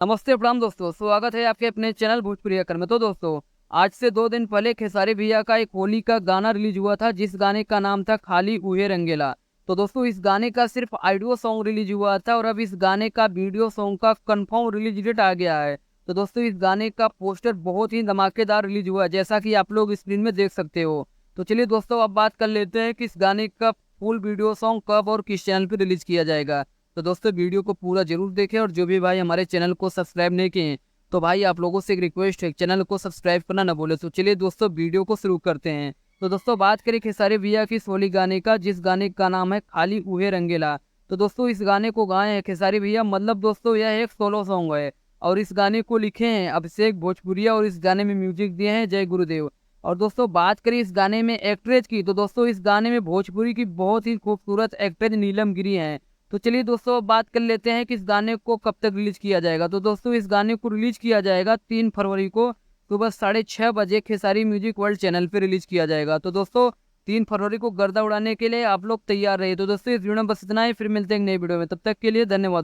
नमस्ते प्रणाम दोस्तों, स्वागत है आपके अपने चैनल भोजपुरी अकर में। तो दोस्तों, आज से 2 दिन पहले खेसारी भैया का एक होली का गाना रिलीज हुआ था, जिस गाने का नाम था खाली ऊहे रंगेला। तो दोस्तों, इस गाने का सिर्फ ऑडियो सॉन्ग रिलीज हुआ था और अब इस गाने का वीडियो सॉन्ग का कंफर्म रिलीज डेट आ गया है। तो दोस्तों, इस गाने का पोस्टर बहुत ही धमाकेदार रिलीज हुआ है, जैसा कि आप लोग स्क्रीन में देख सकते हो। तो चलिए दोस्तों, अब बात कर लेते हैं कि इस गाने का फुल वीडियो सॉन्ग कब और किस चैनल पर रिलीज किया जाएगा। तो दोस्तों, वीडियो को पूरा जरूर देखें और जो भी भाई हमारे चैनल को सब्सक्राइब नहीं किए हैं, तो भाई आप लोगों से एक रिक्वेस्ट है, चैनल को सब्सक्राइब करना ना भूले। तो चलिए दोस्तों, वीडियो को शुरू करते हैं। तो दोस्तों, बात करें खेसारी भैया की सोली गाने का, जिस गाने का नाम है खाली ऊहे रंगेला। तो दोस्तों, इस गाने को गाए हैं खेसारी भैया, मतलब दोस्तों यह एक सोलो सॉन्ग है। और इस गाने को लिखे हैं अभिषेक भोजपुरिया और इस गाने में म्यूजिक दिए हैं जय गुरुदेव। और दोस्तों, बात करें इस गाने में एक्ट्रेस की, तो दोस्तों इस गाने में भोजपुरी की बहुत ही खूबसूरत एक्ट्रेस नीलम गिरी हैं। तो चलिए दोस्तों, अब बात कर लेते हैं कि इस गाने को कब तक रिलीज किया जाएगा। तो दोस्तों, इस गाने को रिलीज किया जाएगा 3 फरवरी को सुबह 6:30 बजे खेसारी म्यूजिक वर्ल्ड चैनल पे रिलीज किया जाएगा। तो दोस्तों, 3 फरवरी को गर्दा उड़ाने के लिए आप लोग तैयार रहिए। तो दोस्तों, इस वीडियो में बस इतना ही, फिर मिलते हैं एक नई वीडियो में, तब तक के लिए धन्यवाद।